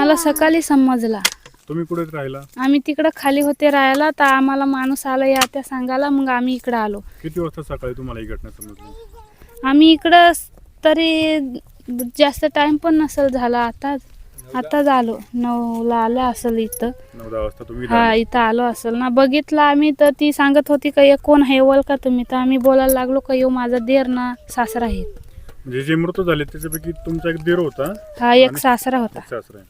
आम्हाला सकाळी समजला. तुम्ही कुठे राहिला? आम्ही तिकडे खाली होते राहायला, तर आम्हाला माणूस आला या त्या सांगायला, मग आम्ही इकडे आलो. किती वाजता सकाळी तुम्हाला ही घटना समजली? आम्ही इकडं तरी जास्त टाइम पण नसेल झाला, आताच आलो. 9ला आलं असेल इथं. 9-10 वाजता तुम्ही इथं हा आले. इथं आलो असेल ना. बघितलं आम्ही तर ती सांगत होती का कोण आहे ओळख का तुम्ही, तर आम्ही बोलायला लागलो का यो माझा देर ना सासरा आहे. म्हणजे जे मृत झाले त्याच्यापैकी तुमचा एक दीर होता? हा एक सासरा होता. एक सासरा आहे.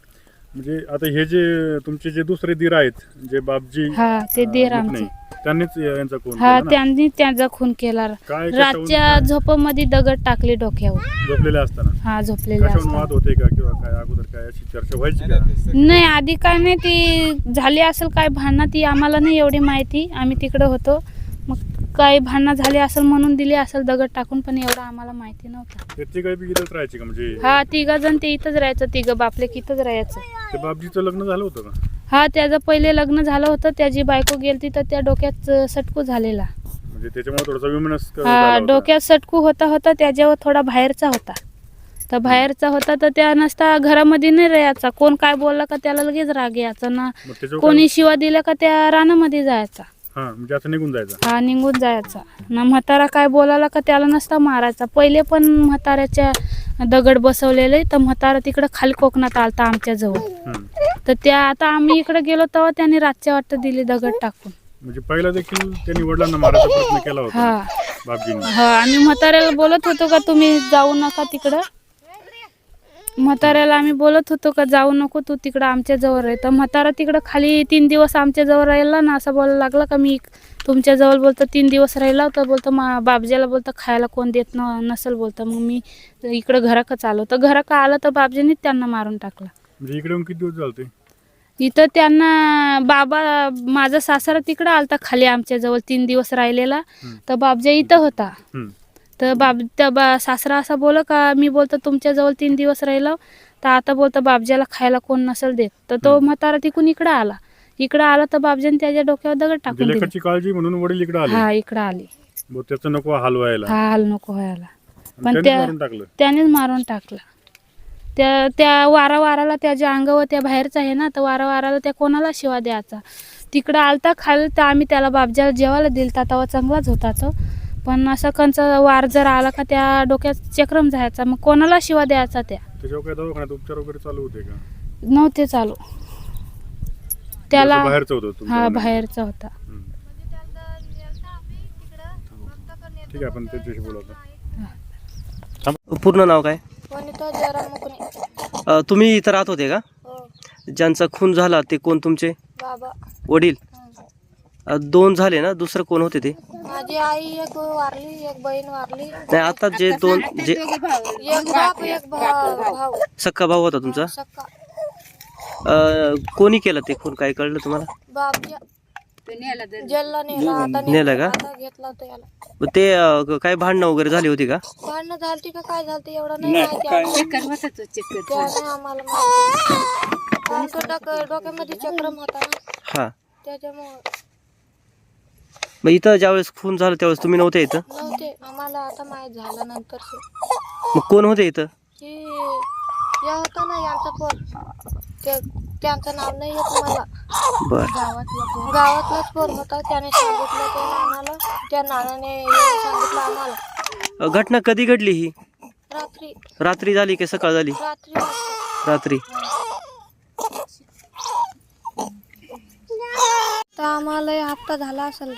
म्हणजे आता हे जे तुमचे जे दुसरे दीर आहेत, जे बापजी, हा ते देर आमचे. त्यांनीच यांचा खून हा केला ना? त्यांनी त्यांचा खून केला. काय रातच्या झोपेमध्ये दगड टाकले डोक्यावर. झोपलेले असताना? हा झोपलेले कशावरून असताना. वाद होते का किंवा काय अगोदर काय अशी चर्चा व्हायची का? नाही आधी काय नाही, ती झाली असेल काय भांडणं, ती आम्हाला नाही एवढी माहिती. आम्ही तिकडे होतो, मग काय भांडणं झाली असेल म्हणून दिली असेल दगड टाकून, पण एवढं आम्हाला माहिती नव्हतं. त्याची काही इथंच राहायची का? म्हणजे हा 3 जण ते इथंच राहायचं, 3 बापलेक इथंच राहायचं. ते बापजीचं लग्न झालं होतं का? हा त्याचं पहिले लग्न झालं होतं, त्याची बायको गेलती तर त्या डोक्यात सटकू झालेला. म्हणजे त्याच्यामुळे थोडासा विमनस्क हा झाला होता. डोक्यात सटकू होता त्याच्यावर थोडा बाहेरचा होता. तर बाहेरचा होता तर त्या नसता घरामध्ये नाही राहायचा. कोण काय बोलला का त्याला लगेच राग यायचा ना. मग त्याच्यावर कोणी शिवा दिला का त्या रानामध्ये जायचा. हा म्हणजे असं निघून जायचं? हा निघून जायचा ना. म्हातारा काय बोलायला का त्याला नसता मारायचा. पहिले पण म्हाताऱ्याच्या दगड बसवलेले, तर म्हातारा तिकडे खाली कोकणात आलता आमच्या जवळ. तर त्या आता आम्ही इकडे गेलो तेव्हा त्यांनी रातच्या वाटत दिली दगड टाकून. म्हणजे पहिला देखील त्यांनी वडिलांना मारायचा प्रयत्न केला होता हा बापजींनी? हा आम्ही म्हाताऱ्याला बोलत होतो का तुम्ही जाऊ नका तिकडं. म्हाताऱ्याला आम्ही बोलत होतो का जाऊ नको तू तिकडं आमच्या जवळ आहे. तर म्हातारा तिकडं खाली 3 दिवस आमच्या जवळ राहिला ना. असं बोलायला लागला का मी तुमच्या जवळ बोलतो 3 दिवस राहिला, तर बोलतो बापजीला बोलतो खायला कोण देत नसेल बोलतं. मग मी इकडं घराकच आलो, तर घराका आलं तर बापजींनीच त्यांना मारून टाकला. म्हणजे इकडे येऊन किती दिवस झाले? इथं त्यांना बाबा माझा सासरा तिकडं आलता खाली आमच्या जवळ 3 दिवस राहिलेला, तर बापजा इथं होता. तर सासरा असा बोला का मी बोलतो तुमच्या जवळ 3 दिवस राहिलो, तर आता बोलतो बापजाला खायला कोण नसेल देत. तर तो म्हातारा तिकून इकडं आला तर बापजाने त्याच्या डोक्यावर दगड टाकून दिला. लेकाची काळजी म्हणून वडील इकडे आले? हा इकडं आले. त्याचं नको हाल व्हायला. हा हाल नको व्हायला. पण त्यानेच मारून टाकलं. त्या वाराला त्याच्या अंगावर त्या बाहेरचा आहे ना, तर वाराला त्या कोणाला शिवा द्यायचा. तिकडं आलता खाली, तर आम्ही त्याला बापजाला जेवायला दिलता तेव्हा चांगलाच होता तो. पण असं कंचा वार जर आला का त्या डोक्यात चक्रम जायचा, मग कोणाला शिवा द्यायचा. त्याच्यावर काय दवाखान्यात उपचार वगैरे चालू होते का? नव्हते चालू. त्याला बाहेरचा होता? हा बाहेरचा होता. ठीक आहे, आपण त्याच्याशी बोलू आता. पूर्ण नाव काय? वनिता जयराम मुकणे. तुम्ही इथं राहत होते का? हो. ज्यांचा खून झाला ते कोण तुमचे बाबा. वडील? 2 झाले ना, दुसरं कोण होते ते? माझी आई एक वारली, एक बहीण वारली. नाही आता जे 2 जे एक बाप एक भाऊ. सक्का भाऊ होता तुमचा? सक्का. कोणी केलं ते खून, काय कळलं तुम्हाला? बापजा जेलला नेला. आता नेलं का? आता घेतला होता याला. मग ते काय भांडणं वगैरे झाली होती का? भांडणं झालती का काय झालती एवढं नाही माहिती आम्हाला माहिती. डोक्यामध्ये चक्रम होता ना, हा. त्याच्यामुळे मग इथं ज्यावेळेस खून झालं त्यावेळेस तुम्ही नव्हते इथं? नव्हते. आम्हाला आता माहित झालं नंतर. मग कोण होते इथं? की या होता ना यांचा पोर, त्यांचं नाव नाही येत मला. बर. गावातलाच पोर होता. त्याने सांगितलं ते नानाला, त्या नानाने येऊन सांगितलं आम्हाला. घटना कधी घडली ही? रात्री झाली की सकाळ झाली? रात्री. तर आम्हाला हप्ता झाला असेल.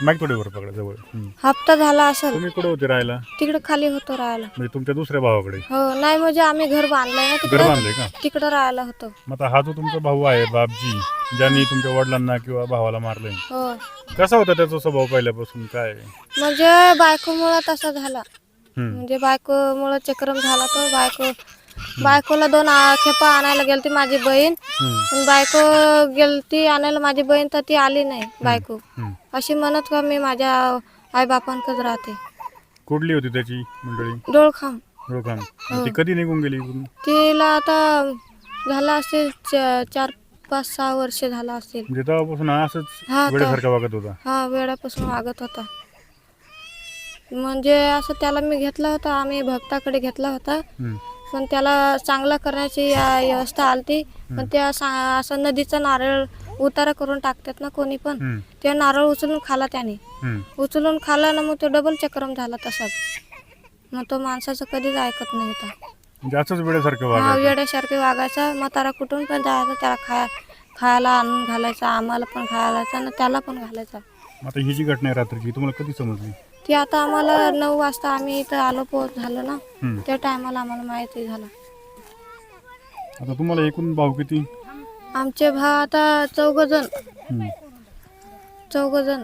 माईक थोडी वर पकडा जवळ. हप्ता झाला असेल. तुम्ही कुठे होते राहायला? तिकडे खाली होतो राहायला. म्हणजे तुमच्या दुसऱ्या भावाकडे? हो. नाही म्हणजे आम्ही घर बांधलंय ना घर तिकडे. बांधले का? तिकडे राहायला होतो. मग आता हा जो तुमचा भाऊ आहे बापजी, ज्यांनी तुमच्या वडिलांना किंवा भावाला मारलंय, हो. कसा होता त्याचा स्वभाव पहिल्यापासून? काय म्हणजे बायकोमुळे तसा झाला. म्हणजे बायकोमुळे चक्रम झाला. तो बायकोला 2 खेपा आणायला गेलती माझी बहीण. पण बायको गेलती आणायला माझी बहीण, तर ती आली नाही बायको. अशी म्हणत का मी माझ्या आई बापांकच राहते. कुठली होती त्याची मंडळी? डोळखाम. ती कधी निघून गेली? तिला आता झाला असेल 4-5-6 वर्ष झाला असेल. म्हणजे तेव्हापासून असंच वेळेसारखा वागत होता? हा वेळापासून वागत होता. म्हणजे असं त्याला मी घेतला होता, आम्ही भक्ताकडे घेतला होता. पण त्याला चांगला करण्याची व्यवस्था आलती. पण त्या असं नदीचा नारळ उतारा करून टाकतात ना कोणी पण, ते नारळ उचलून खाला त्याने. उचलून खाला ना मग तो डबल चक्रम झाला तसाच. मग तो माणसाचं कधीच ऐकत नाही होता. जास्तच वेळेसारखं वागायचं. वेड्यासारखे वागायचा. म्हातारा कुठून पण जायचा, त्याला खायला आणून घालायचा, आम्हाला पण खायला ना त्याला पण घालायचा. आता ही जी घटना आहे रात्रीची तुम्हाला कधी समजली? ती आता आम्हाला 9 वाजता आम्ही इथं आलो पोहोच झालो ना, त्या टायमाला आम्हाला माहिती झालं. आता तुम्हाला एकूण भाऊ किती? आमचे भाव आता 4 जण.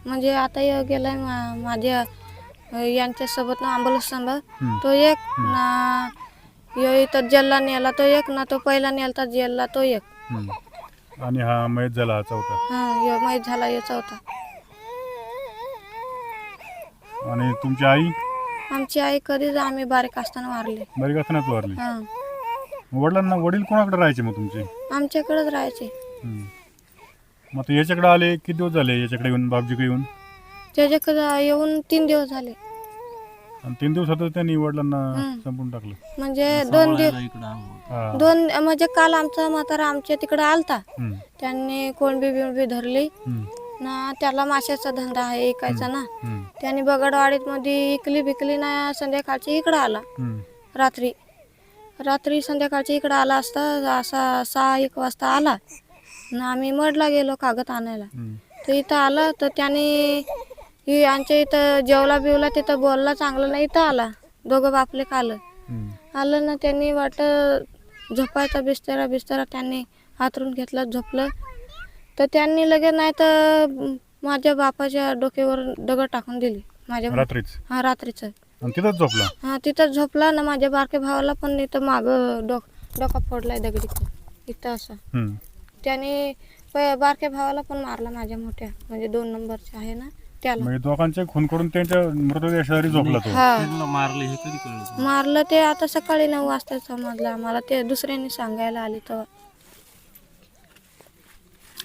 म्हणजे आता गेलाय माझ्या यांच्यासोबत ना आंबोलस संभ, तो एक ना इथं जेलला नेला तो एक ना, तो पहिला नेलता जेलला तो एक. आणि हा मयत झाला हा चौथा. हा माहीत झाला हे चौथा. आणि तुमची आई? आमची आई कधीच आम्ही बारीक असताना वारली. बारीक असतानाच वारली. हा वडील कोणाकडे राहायचे मग तुमचे? आमच्याकडेच राहायचे. मग आता याच्याकडे आले किती दिवस झाले? याच्याकडे येऊन बापजीकडे येऊन? त्याच्याकडे येऊन 3 दिवस झाले. आणि 3 दिवसातच त्यांनी वडिलांना संपून टाकलं. म्हणजे 2 दिवस म्हणजे काल आमचा म्हातारा आमच्या तिकडे आलता. त्यांनी कोणबी बिणबी धरली ना, त्याला माशाचा धंदा आहे ऐकायचा ना. त्यांनी बगडवाडीत मध्ये इकली बिकली ना, संध्याकाळची इकडं आला. रात्री संध्याकाळची इकडं आला असता, असा 6-1 वाजता आला ना. आम्ही मडला गेलो कागद आणायला. तर इथं आला तर त्याने आमच्या इथं जेवला बिवला, तिथं बोलला चांगलं नाही. इथं आला, दोघं बापले आलं ना. त्यांनी झोपायचा बिस्तारा त्यांनी हातरून घेतला, झोपलं. तर त्यांनी लगेच नाही तर माझ्या बापाच्या डोक्यावर दगड टाकून दिली माझ्या रात्रीच. तिथंच झोपला? हा तिथंच झोपला ना. माझ्या बारक्या भावाला पण इथं माग डोका फोडलाय दगडी इथं असं. त्याने बारक्या भावाला पण मारला, माझ्या मोठ्या म्हणजे 2 नंबरचे आहे ना त्याला. म्हणजे दोघांचे खून करून त्यांच्या मृतदेह शेजारी झोपला तो? मारलं ते आता सकाळी 9 वाजता समजलं आम्हाला. ते दुसऱ्यांनी सांगायला आली तेव्हा.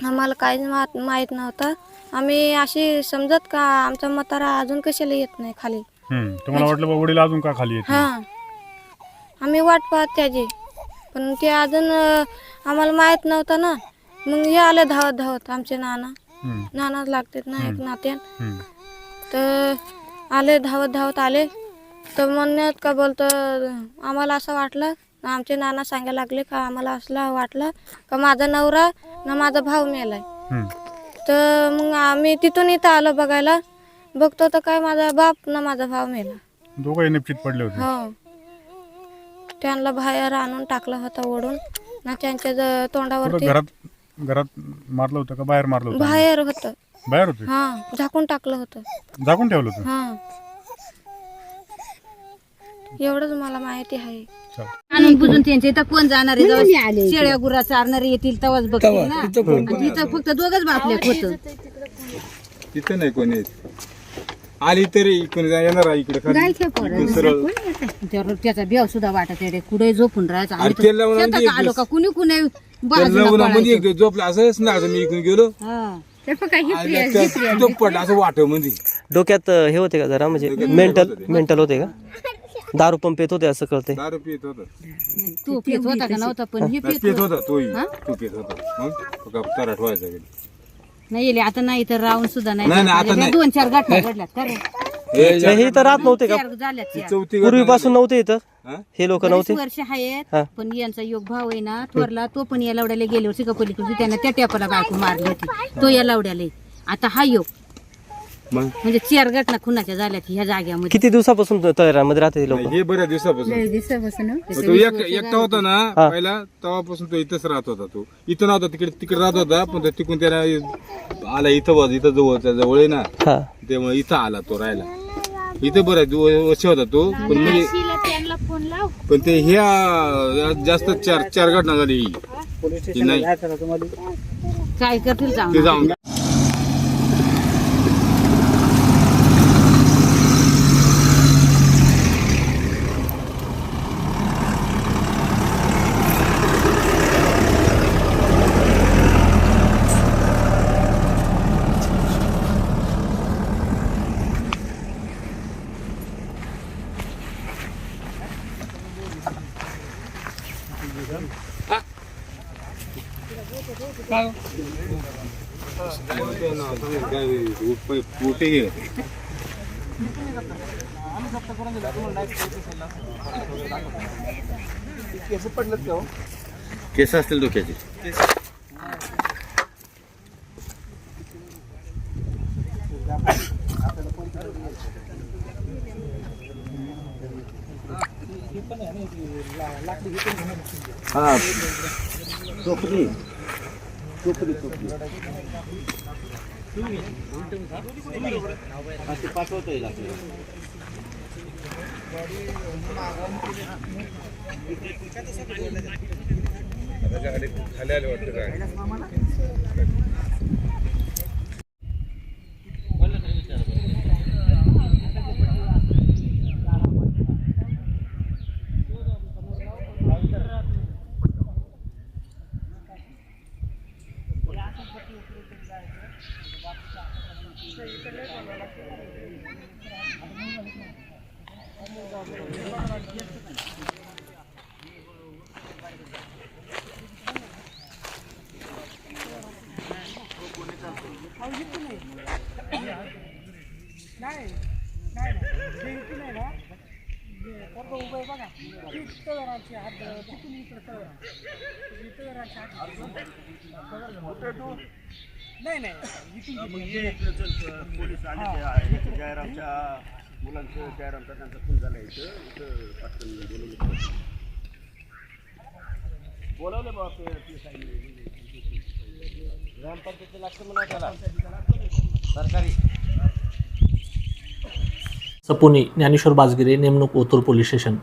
आम्हाला काहीच माहीत नव्हतं. आम्ही अशी समजत का आमचा म्हातारा अजून कशाला येत नाही खाली. तुम्हाला वाटलं वडील अजून का खाली येत? हा आम्ही वाट पाहत त्याची, पण ते अजून आम्हाला माहित नव्हतं ना. मग हे आले धावत आमचे नाना लागतात ना एक नात्यान. तर आले धावत आले. तर म्हणण्यात का बोलतं, आम्हाला असं वाटलं, आमचे नाना सांगायला लागले का आम्हाला असं वाटलं का माझा नवरा ना माझा भाऊ मेलाय. तर मग आम्ही तिथून इथं आलो बघायला. बघतो तर काय माझा बाप ना माझा भाव मेला. दोघंही निश्चित पडले होते? हो. त्यांना बाहेर आणून टाकलं होतं ओढून ना. त्यांच्या तोंडावरती घरात मारलं होतं का बाहेर मारलं होतं? बाहेर होतं. बाहेर होते? हा झाकून टाकलं होतं. झाकून ठेवलं होतं? हा एवढंच मला माहिती आहे. आणून बुजून त्यांच्या इथं कोण जाणार आहे? जेव्हा शेळ्या गुरा चारणारे येतील तेव्हाच बघतील ना. आणि इथं फक्त दोघच बापले होतं. तिथं नाही कोणी आली तरी कोणी येणार आहे इकडे त्याचा बेव सुद्धा वाटत आहे. कुठे झोपून राहायचं आणि तेल लावून शेतात एक आलो का कुणी कुणी मध्ये एक झोपला असंच ना. मी इकडून गेलो पडला असं वाट मध्ये. डोक्यात हे होते का जरा, म्हणजे मेंटल होते का? दारू पण पेत होते असं कळते? दारू पित होता. तू पित होता का नव्हता? पण हे पित होता तो पित होता. मग तराट व्हायचा नाही आता नाही तर राहून सुद्धा नाही, आता नाही. नाही. 2-4 घटना घडल्यात का रे? हे इथं राहत नव्हते का? झाल्यात पूर्वीपासून नव्हते इथं हे लोक? नव्हते वर्ष आहेत. पण यांचा योग भाव आहे ना थोरला, तो पण या लवड्याला गेल्यावर सिकापलीकडून त्यानं त्या टेपाला बायको मारली होती. तो या लवड्याला. आता हा योग म्हणजे 4 घटना खुनाच्या झाल्यात ह्या जाग्यामध्ये. किती दिवसापासून तळेरामध्ये राहते लोक? हे बऱ्याच दिवसापासून. तो एकटा होता ना पहिला, तेव्हापासून तो इथंच राहत होता. तो इथं नव्हता, तिकडे राहत होता. पण तिकडून त्याला आला इथं जवळ आहे ना, त्यामुळे इथं आला तो राहायला. इथं बऱ्याच वर्ष होता तो. पण म्हणजे पण ते ह्या जास्त 4 घटना झाली. नाही काय करतील ते जाऊन केस असतील डोक्याचे. हा टोपली टोपली टोपली पाठवता येईल आपल्याला. खाली आले वाटतं काय. पोलीस आले जयरामच्या मुलांचं जयरामचा त्यांचा खून झाला इथं पटकन बोलवले बाबा ग्रामपंचायतीचं लागतं मला त्याला सरकारी. सपुनी ज्ञानेश्वर बाजगिरे नेमणूक ओतूर पोलीस स्टेशन.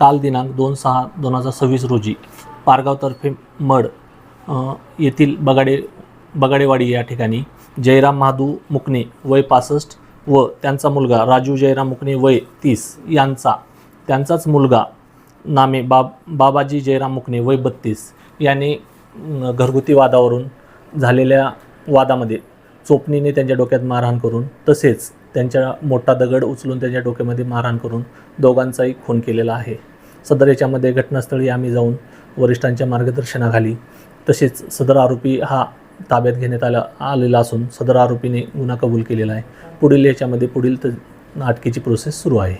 काल दिनांक 2/6/2026 रोजी पारगावतर्फे मड येथील बगाडेवाडी या ठिकाणी जयराम महादू मुकणे वय 65 व त्यांचा मुलगा राजू जयराम मुकणे वय 30 यांचा त्यांचाच मुलगा नामे बाबाजी जयराम मुकणे वय 32 याने घरगुती वादावरून झालेल्या वादामध्ये चोपणीने त्यांच्या डोक्यात मारहाण करून तसेच त्यांच्या मोठा दगड उचलून त्यांच्या डोक्यामध्ये मारहाण करून दोघांचाही खून केलेला आहे. सदर याच्यामध्ये घटनास्थळी आम्ही जाऊन वरिष्ठांच्या मार्गदर्शनाखाली तसेच सदर आरोपी हा ताब्यात घेण्यात आलेला असून सदर आरोपीने गुन्हा कबूल केलेला आहे. पुढील याच्यामध्ये पुढील अटकेची प्रोसेस सुरू आहे.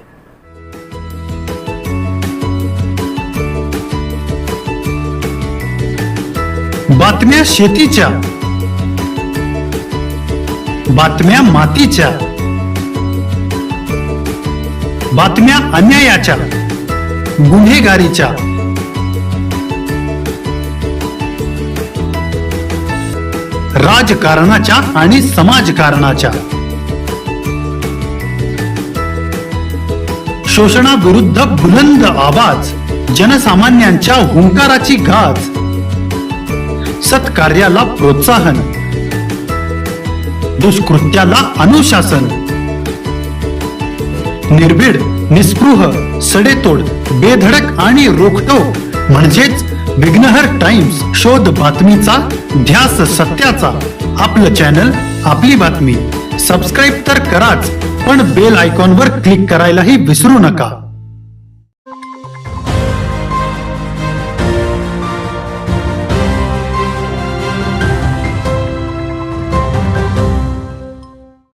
बातम्या शेतीच्या, बातम्या मातीच्या, बातम्या अन्यायाच्या, गुन्हेगारीच्या, राजकारणाच्या आणि समाजकारणाच्या, शोषणाविरुद्ध बुलंद आवाज, जनसामान्यांच्या हुंकाराची गाज, सत्कार्याला प्रोत्साहन, दुष्कृत्याला अनुशासन, निर्भीड, निस्पृह, सडेतोड, बेधडक आणि रोखटोक म्हणजेच विघ्नहर टाइम्स. शोध बातमीचा, ध्यास सत्याचा. आपलं चॅनल, आपली बातमी. सबस्क्राईब तर कराच, पण बेल आयकॉनवर क्लिक करायलाही विसरू नका.